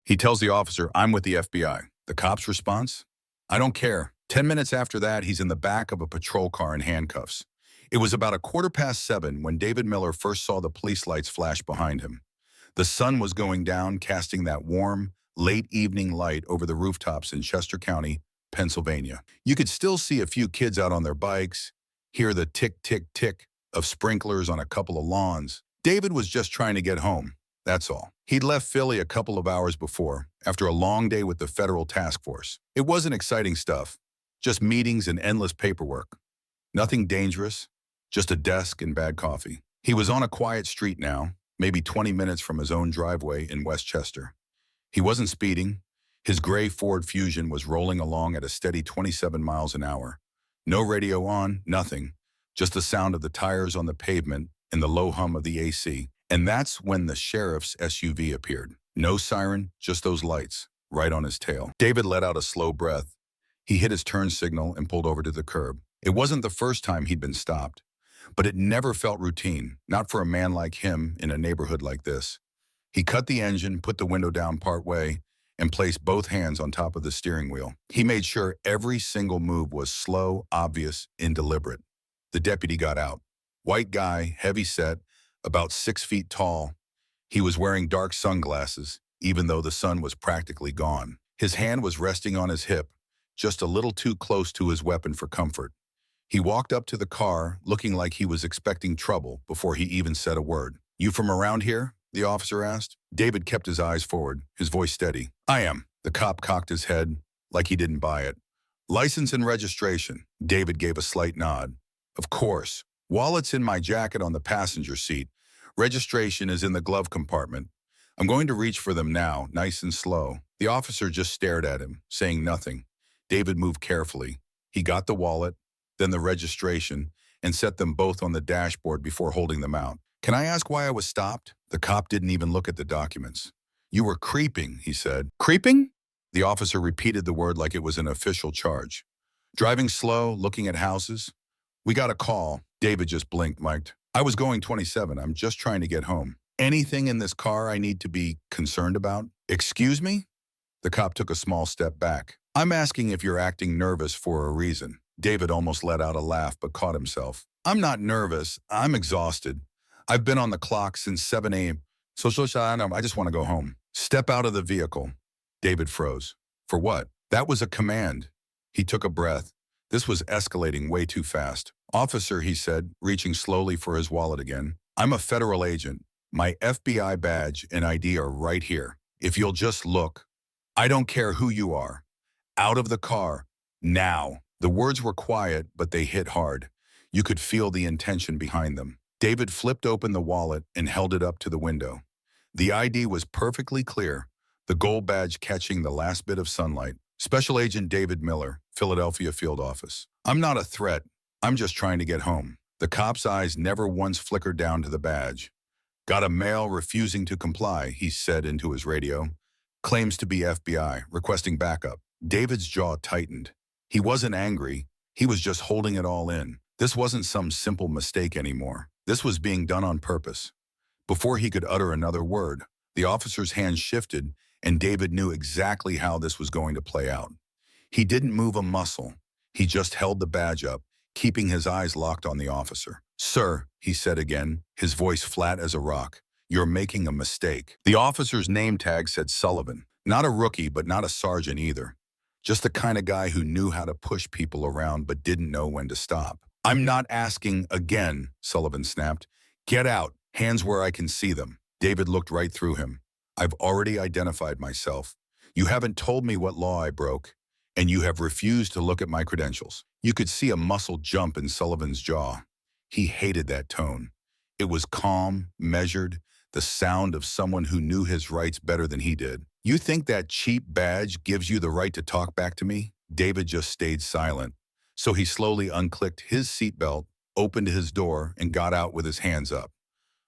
He tells the officer, "I'm with the FBI." The cop's response? "I don't care." 10 minutes after that, he's in the back of a patrol car in handcuffs. It was about 7:15 when David Miller first saw the police lights flash behind him. The sun was going down, casting that warm, late evening light over the rooftops in Chester County, Pennsylvania. You could still see a few kids out on their bikes, hear the tick, tick, tick of sprinklers on a couple of lawns. David was just trying to get home, that's all. He'd left Philly a couple of hours before, after a long day with the federal task force. It wasn't exciting stuff, just meetings and endless paperwork. Nothing dangerous, just a desk and bad coffee. He was on a quiet street now, maybe 20 minutes from his own driveway in Westchester. He wasn't speeding. His gray Ford Fusion was rolling along at a steady 27 miles an hour. No radio on, nothing. Just the sound of the tires on the pavement and the low hum of the AC. And that's when the sheriff's SUV appeared. No siren, just those lights, right on his tail. David let out a slow breath. He hit his turn signal and pulled over to the curb. It wasn't the first time he'd been stopped, but it never felt routine, not for a man like him in a neighborhood like this. He cut the engine, put the window down partway, and placed both hands on top of the steering wheel. He made sure every single move was slow, obvious, and deliberate. The deputy got out. White guy, heavy set, about 6 feet tall. He was wearing dark sunglasses, even though the sun was practically gone. His hand was resting on his hip, just a little too close to his weapon for comfort. He walked up to the car, looking like he was expecting trouble before he even said a word. "You from around here?" the officer asked. David kept his eyes forward, his voice steady. "I am." The cop cocked his head, like he didn't buy it. "License and registration." David gave a slight nod. "Of course. Wallet's in my jacket on the passenger seat. Registration is in the glove compartment. I'm going to reach for them now, nice and slow." The officer just stared at him, saying nothing. David moved carefully. He got the wallet, then the registration, and set them both on the dashboard before holding them out. "Can I ask why I was stopped?" The cop didn't even look at the documents. "You were creeping," he said. "Creeping?" The officer repeated the word like it was an official charge. "Driving slow, looking at houses." "We got a call." David just blinked, mic'd. "I was going 27. I'm just trying to get home." "Anything in this car I need to be concerned about?" "Excuse me?" The cop took a small step back. "I'm asking if you're acting nervous for a reason." David almost let out a laugh but caught himself. "I'm not nervous. I'm exhausted. I've been on the clock since 7 a.m. I just want to go home." "Step out of the vehicle." David froze. "For what?" That was a command. He took a breath. This was escalating way too fast. "Officer," he said, reaching slowly for his wallet again. "I'm a federal agent. My FBI badge and ID are right here. If you'll just look. I don't care who you are. Out of the car. Now." The words were quiet, but they hit hard. You could feel the intention behind them. David flipped open the wallet and held it up to the window. The ID was perfectly clear, the gold badge catching the last bit of sunlight. "Special Agent David Miller, Philadelphia Field Office." "I'm not a threat. I'm just trying to get home." The cop's eyes never once flickered down to the badge. "Got a male refusing to comply," he said into his radio. "Claims to be FBI, requesting backup." David's jaw tightened. He wasn't angry. He was just holding it all in. This wasn't some simple mistake anymore. This was being done on purpose. Before he could utter another word, the officer's hand shifted, and David knew exactly how this was going to play out. He didn't move a muscle. He just held the badge up, keeping his eyes locked on the officer. "Sir," he said again, his voice flat as a rock, "you're making a mistake." The officer's name tag said Sullivan. Not a rookie, but not a sergeant either. Just the kind of guy who knew how to push people around but didn't know when to stop. "I'm not asking again," Sullivan snapped. "Get out. Hands where I can see them." David looked right through him. "I've already identified myself. You haven't told me what law I broke, and you have refused to look at my credentials." You could see a muscle jump in Sullivan's jaw. He hated that tone. It was calm, measured, the sound of someone who knew his rights better than he did. "You think that cheap badge gives you the right to talk back to me?" David just stayed silent. So he slowly unclicked his seatbelt, opened his door, and got out with his hands up.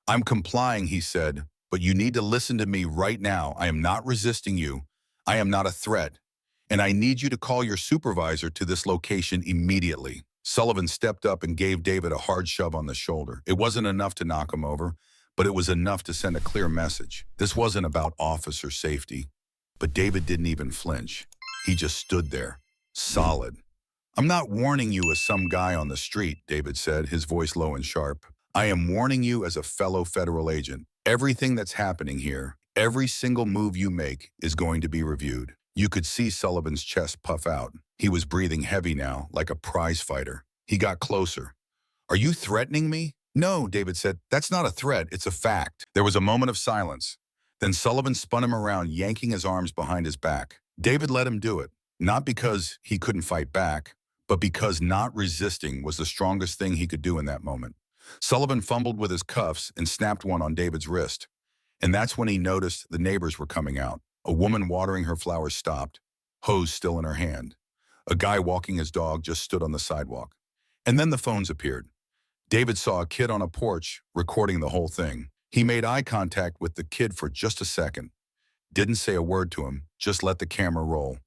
"I'm complying," he said, "but you need to listen to me right now. I am not resisting you. I am not a threat. And I need you to call your supervisor to this location immediately." Sullivan stepped up and gave David a hard shove on the shoulder. It wasn't enough to knock him over, but it was enough to send a clear message. This wasn't about officer safety. But David didn't even flinch. He just stood there, solid. "I'm not warning you as some guy on the street," David said, his voice low and sharp. "I am warning you as a fellow federal agent. Everything that's happening here, every single move you make is going to be reviewed." You could see Sullivan's chest puff out. He was breathing heavy now, like a prize fighter. He got closer. "Are you threatening me?" "No," David said. "That's not a threat, it's a fact." There was a moment of silence. Then Sullivan spun him around, yanking his arms behind his back. David let him do it, not because he couldn't fight back, but because not resisting was the strongest thing he could do in that moment. Sullivan fumbled with his cuffs and snapped one on David's wrist. And that's when he noticed the neighbors were coming out. A woman watering her flowers stopped, hose still in her hand. A guy walking his dog just stood on the sidewalk. And then the phones appeared. David saw a kid on a porch recording the whole thing. He made eye contact with the kid for just a second. Didn't say a word to him, just let the camera roll.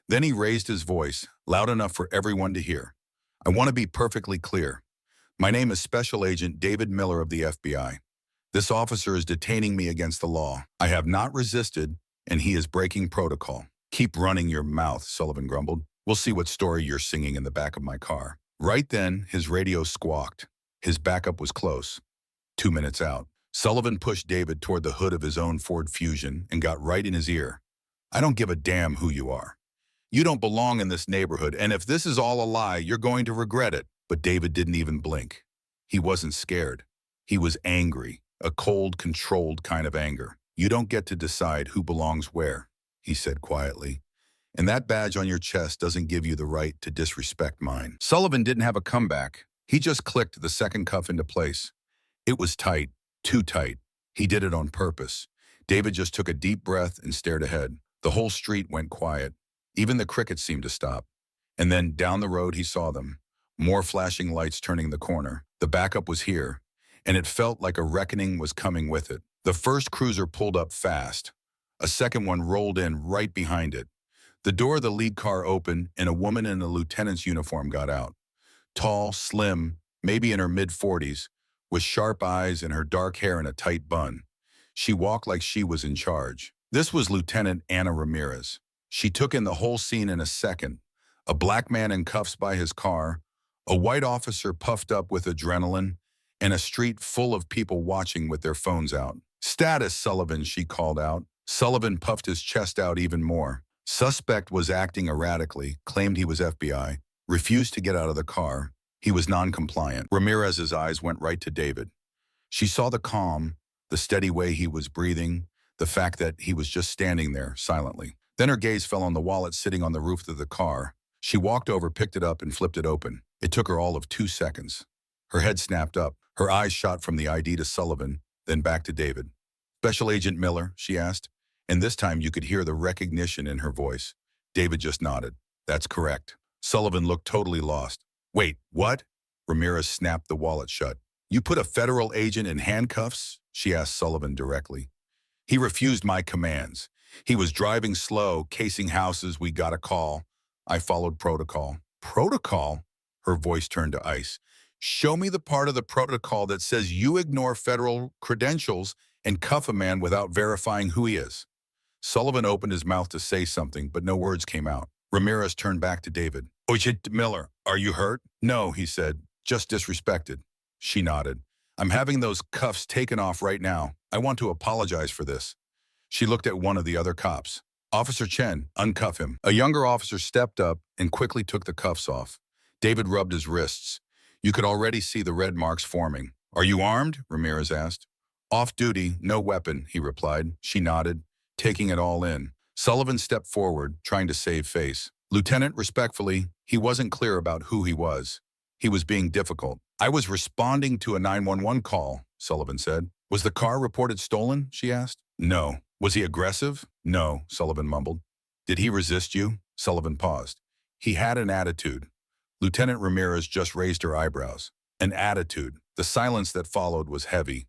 Then he raised his voice, loud enough for everyone to hear. "I want to be perfectly clear. My name is Special Agent David Miller of the FBI. This officer is detaining me against the law. I have not resisted, and he is breaking protocol." "Keep running your mouth," Sullivan grumbled. "We'll see what story you're singing in the back of my car." Right then, his radio squawked. His backup was close. 2 minutes out. Sullivan pushed David toward the hood of his own Ford Fusion and got right in his ear. "I don't give a damn who you are. You don't belong in this neighborhood, and if this is all a lie, you're going to regret it." But David didn't even blink. He wasn't scared. He was angry, a cold, controlled kind of anger. "You don't get to decide who belongs where," he said quietly. "And that badge on your chest doesn't give you the right to disrespect mine." Sullivan didn't have a comeback. He just clicked the second cuff into place. It was tight, too tight. He did it on purpose. David just took a deep breath and stared ahead. The whole street went quiet. Even the crickets seemed to stop. And then down the road he saw them. More flashing lights turning the corner. The backup was here, and it felt like a reckoning was coming with it. The first cruiser pulled up fast. A second one rolled in right behind it. The door of the lead car opened, and a woman in a lieutenant's uniform got out. Tall, slim, maybe in her mid-40s, with sharp eyes and her dark hair in a tight bun. She walked like she was in charge. This was Lieutenant Anna Ramirez. She took in the whole scene in a second. A black man in cuffs by his car, a white officer puffed up with adrenaline, and a street full of people watching with their phones out. "Status, Sullivan," she called out. Sullivan puffed his chest out even more. Suspect was acting erratically, claimed he was FBI, refused to get out of the car. He was non-compliant. Ramirez's eyes went right to David. She saw the calm, the steady way he was breathing, the fact that he was just standing there silently. Then her gaze fell on the wallet sitting on the roof of the car. She walked over, picked it up, and flipped it open. It took her all of 2 seconds. Her head snapped up. Her eyes shot from the ID to Sullivan, then back to David. "Special Agent Miller?" she asked, and this time you could hear the recognition in her voice. David just nodded. "That's correct." Sullivan looked totally lost. "Wait, what?" Ramirez snapped the wallet shut. "You put a federal agent in handcuffs?" she asked Sullivan directly. "He refused my commands. He was driving slow, casing houses. We got a call. I followed protocol." "Protocol?" Her voice turned to ice. "Show me the part of the protocol that says you ignore federal credentials and cuff a man without verifying who he is." Sullivan opened his mouth to say something, but no words came out. Ramirez turned back to David. "Agent Miller, are you hurt?" "No," he said, "just disrespected." She nodded. "I'm having those cuffs taken off right now. I want to apologize for this." She looked at one of the other cops. "Officer Chen, uncuff him." A younger officer stepped up and quickly took the cuffs off. David rubbed his wrists. You could already see the red marks forming. "Are you armed?" Ramirez asked. "Off duty, no weapon," he replied. She nodded, taking it all in. Sullivan stepped forward, trying to save face. "Lieutenant, respectfully, he wasn't clear about who he was. He was being difficult." "I was responding to a 911 call," Sullivan said. "Was the car reported stolen?" she asked. "No." "Was he aggressive?" "No," Sullivan mumbled. "Did he resist you?" Sullivan paused. "He had an attitude." Lieutenant Ramirez just raised her eyebrows. An attitude. The silence that followed was heavy.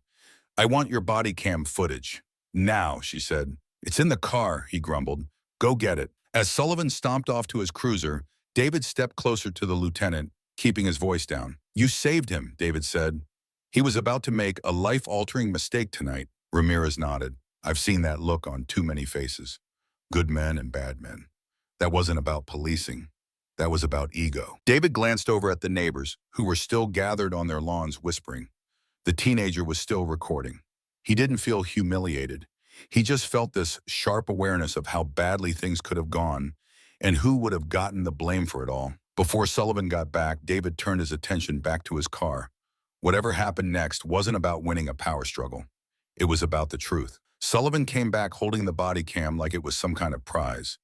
"I want your body cam footage." "Now," she said. "It's in the car," he grumbled. "Go get it." As Sullivan stomped off to his cruiser, David stepped closer to the lieutenant, keeping his voice down. "You saved him," David said. "He was about to make a life-altering mistake tonight." Ramirez nodded. "I've seen that look on too many faces." good men and bad men. That wasn't about policing. That was about ego. David glanced over at the neighbors, who were still gathered on their lawns whispering. The teenager was still recording. He didn't feel humiliated. He just felt this sharp awareness of how badly things could have gone and who would have gotten the blame for it all. Before Sullivan got back, David turned his attention back to his car. Whatever happened next wasn't about winning a power struggle. It was about the truth. Sullivan came back holding the body cam like it was some kind of prize.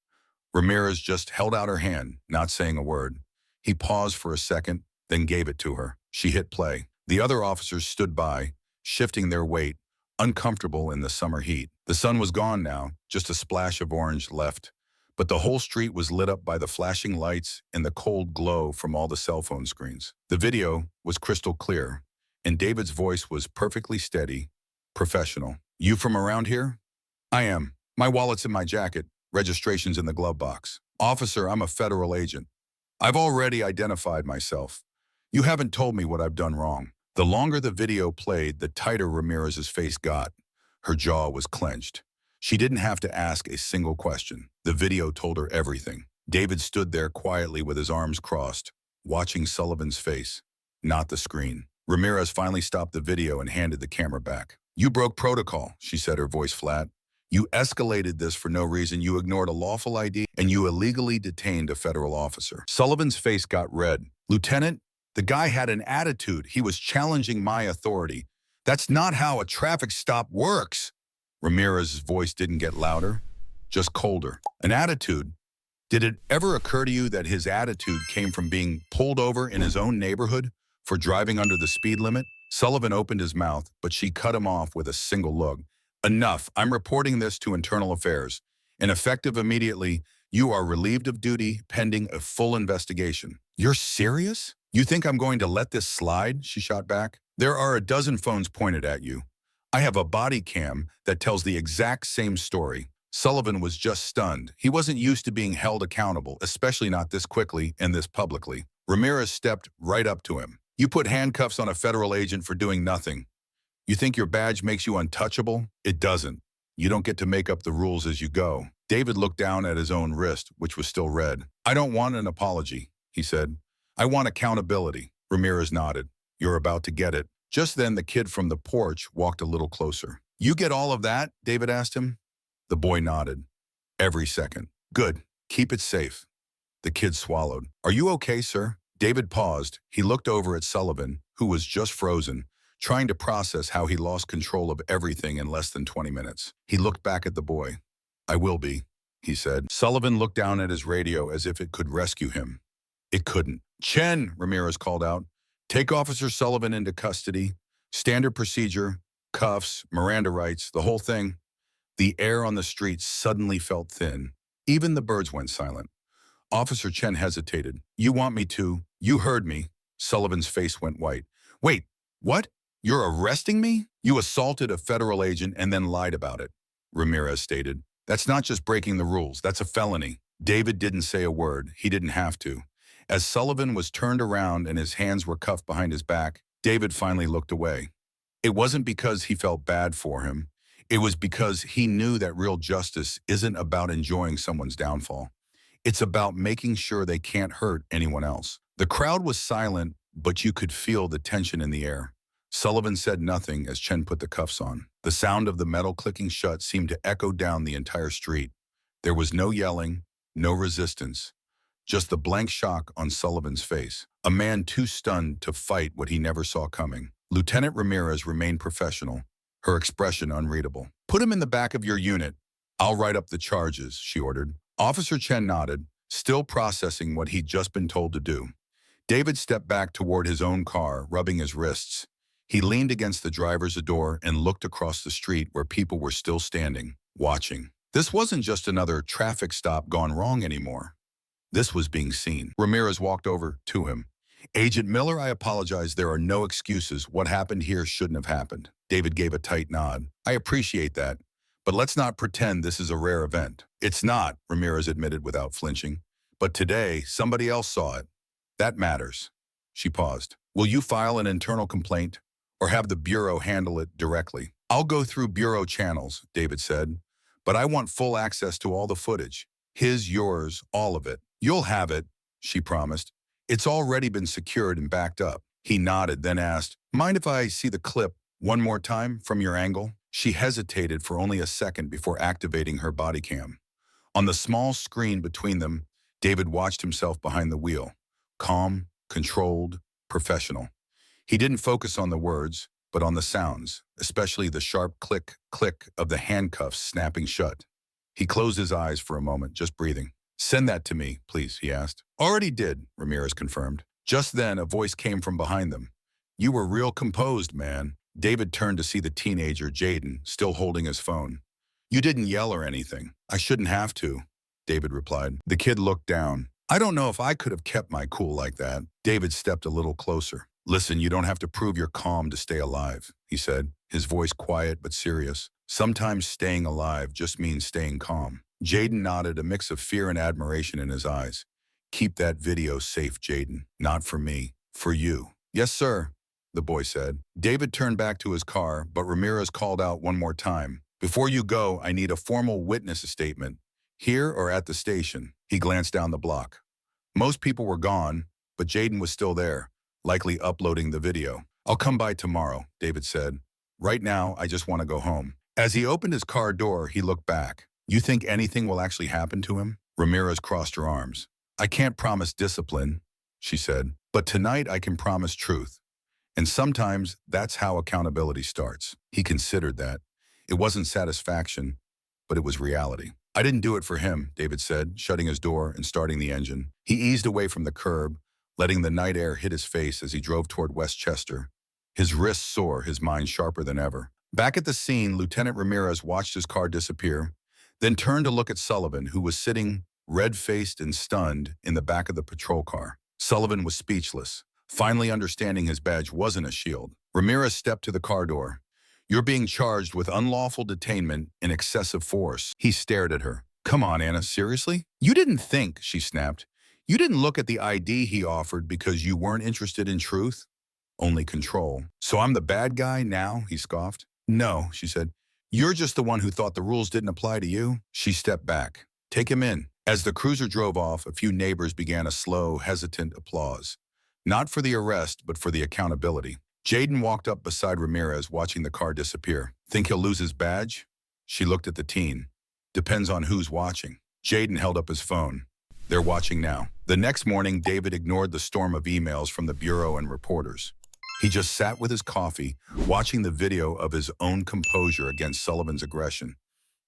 Ramirez just held out her hand, not saying a word. He paused for a second, then gave it to her. She hit play. The other officers stood by, shifting their weight, uncomfortable in the summer heat. The sun was gone now, just a splash of orange left. But the whole street was lit up by the flashing lights and the cold glow from all the cell phone screens. The video was crystal clear, and David's voice was perfectly steady, professional. "You from around here?" "I am. My wallet's in my jacket. Registration's in the glove box." "Officer, I'm a federal agent. I've already identified myself. You haven't told me what I've done wrong." The longer the video played, the tighter Ramirez's face got. Her jaw was clenched. She didn't have to ask a single question. The video told her everything. David stood there quietly with his arms crossed, watching Sullivan's face, not the screen. Ramirez finally stopped the video and handed the camera back. "You broke protocol," she said, her voice flat. "You escalated this for no reason. You ignored a lawful ID, and you illegally detained a federal officer." Sullivan's face got red. "Lieutenant, the guy had an attitude. He was challenging my authority. That's not how a traffic stop works." Ramirez's voice didn't get louder, just colder. "An attitude? Did it ever occur to you that his attitude came from being pulled over in his own neighborhood for driving under the speed limit?" Sullivan opened his mouth, but she cut him off with a single look. "Enough. I'm reporting this to Internal Affairs. And effective immediately, you are relieved of duty pending a full investigation." "You're serious? You think I'm going to let this slide?" she shot back. "There are a dozen phones pointed at you. I have a body cam that tells the exact same story." Sullivan was just stunned. He wasn't used to being held accountable, especially not this quickly and this publicly. Ramirez stepped right up to him. "You put handcuffs on a federal agent for doing nothing. You think your badge makes you untouchable? It doesn't. You don't get to make up the rules as you go." David looked down at his own wrist, which was still red. "I don't want an apology," he said. "I want accountability." Ramirez nodded. "You're about to get it." Just then, the kid from the porch walked a little closer. "You get all of that?" David asked him. The boy nodded. "Every second." "Good. Keep it safe." The kid swallowed. "Are you okay, sir?" David paused. He looked over at Sullivan, who was just frozen, trying to process how he lost control of everything in less than 20 minutes. He looked back at the boy. "I will be," he said. Sullivan looked down at his radio as if it could rescue him. It couldn't. "Chen," Ramirez called out. "Take Officer Sullivan into custody. Standard procedure, cuffs, Miranda rights, the whole thing." The air on the street suddenly felt thin. Even the birds went silent. Officer Chen hesitated. "You want me to? You heard me." Sullivan's face went white. "Wait, what? You're arresting me?" "You assaulted a federal agent and then lied about it," Ramirez stated. "That's not just breaking the rules, that's a felony." David didn't say a word. He didn't have to. As Sullivan was turned around and his hands were cuffed behind his back, David finally looked away. It wasn't because he felt bad for him. It was because he knew that real justice isn't about enjoying someone's downfall. It's about making sure they can't hurt anyone else. The crowd was silent, but you could feel the tension in the air. Sullivan said nothing as Chen put the cuffs on. The sound of the metal clicking shut seemed to echo down the entire street. There was no yelling, no resistance, just the blank shock on Sullivan's face. A man too stunned to fight what he never saw coming. Lieutenant Ramirez remained professional, her expression unreadable. "Put him in the back of your unit. I'll write up the charges," she ordered. Officer Chen nodded, still processing what he'd just been told to do. David stepped back toward his own car, rubbing his wrists. He leaned against the driver's door and looked across the street where people were still standing, watching. This wasn't just another traffic stop gone wrong anymore. This was being seen. Ramirez walked over to him. "Agent Miller, I apologize. There are no excuses. What happened here shouldn't have happened." David gave a tight nod. "I appreciate that, but let's not pretend this is a rare event." "It's not," Ramirez admitted without flinching. "But today, somebody else saw it. That matters." She paused. "Will you file an internal complaint or have the Bureau handle it directly?" "I'll go through Bureau channels," David said. But I want full access to all the footage. His, yours, all of it. You'll have it, she promised. It's already been secured and backed up. He nodded, then asked, mind if I see the clip one more time from your angle? She hesitated for only a second before activating her body cam. On the small screen between them, David watched himself behind the wheel. Calm, controlled, professional. He didn't focus on the words, but on the sounds, especially the sharp click, click of the handcuffs snapping shut. He closed his eyes for a moment, just breathing. Send that to me, please, he asked. Already did, Ramirez confirmed. Just then, a voice came from behind them. You were real composed, man. David turned to see the teenager, Jaden, still holding his phone. You didn't yell or anything. I shouldn't have to, David replied. The kid looked down. I don't know if I could have kept my cool like that. David stepped a little closer. Listen, you don't have to prove you're calm to stay alive, he said, his voice quiet but serious. Sometimes staying alive just means staying calm. Jaden nodded, a mix of fear and admiration in his eyes. Keep that video safe, Jaden. Not for me, for you. Yes, sir, the boy said. David turned back to his car, but Ramirez called out one more time. Before you go, I need a formal witness statement. Here or at the station? He glanced down the block. Most people were gone, but Jaden was still there, likely uploading the video. I'll come by tomorrow, David said. Right now, I just want to go home. As he opened his car door, he looked back. You think anything will actually happen to him? Ramirez crossed her arms. I can't promise discipline, she said, but tonight I can promise truth. And sometimes that's how accountability starts. He considered that. It wasn't satisfaction, but it was reality. I didn't do it for him, David said, shutting his door and starting the engine. He eased away from the curb, letting the night air hit his face as he drove toward Westchester. His wrists sore, his mind sharper than ever. Back at the scene, Lieutenant Ramirez watched his car disappear, then turned to look at Sullivan, who was sitting, red-faced and stunned, in the back of the patrol car. Sullivan was speechless, finally understanding his badge wasn't a shield. Ramirez stepped to the car door. You're being charged with unlawful detainment and excessive force. He stared at her. Come on, Anna, seriously? You didn't think, she snapped. You didn't look at the ID he offered because you weren't interested in truth? Only control. So I'm the bad guy now, he scoffed. No, she said. You're just the one who thought the rules didn't apply to you. She stepped back. Take him in. As the cruiser drove off, a few neighbors began a slow, hesitant applause. Not for the arrest, but for the accountability. Jaden walked up beside Ramirez, watching the car disappear. Think he'll lose his badge? She looked at the teen. Depends on who's watching. Jaden held up his phone. They're watching now. The next morning, David ignored the storm of emails from the bureau and reporters. He just sat with his coffee, watching the video of his own composure against Sullivan's aggression.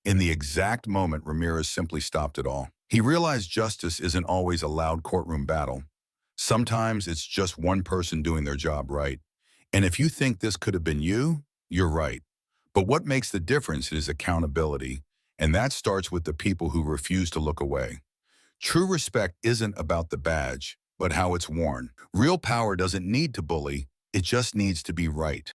In the exact moment, Ramirez simply stopped it all. He realized justice isn't always a loud courtroom battle. Sometimes it's just one person doing their job right. And if you think this could have been you, you're right. But what makes the difference is accountability, and that starts with the people who refuse to look away. True respect isn't about the badge, but how it's worn. Real power doesn't need to bully, it just needs to be right.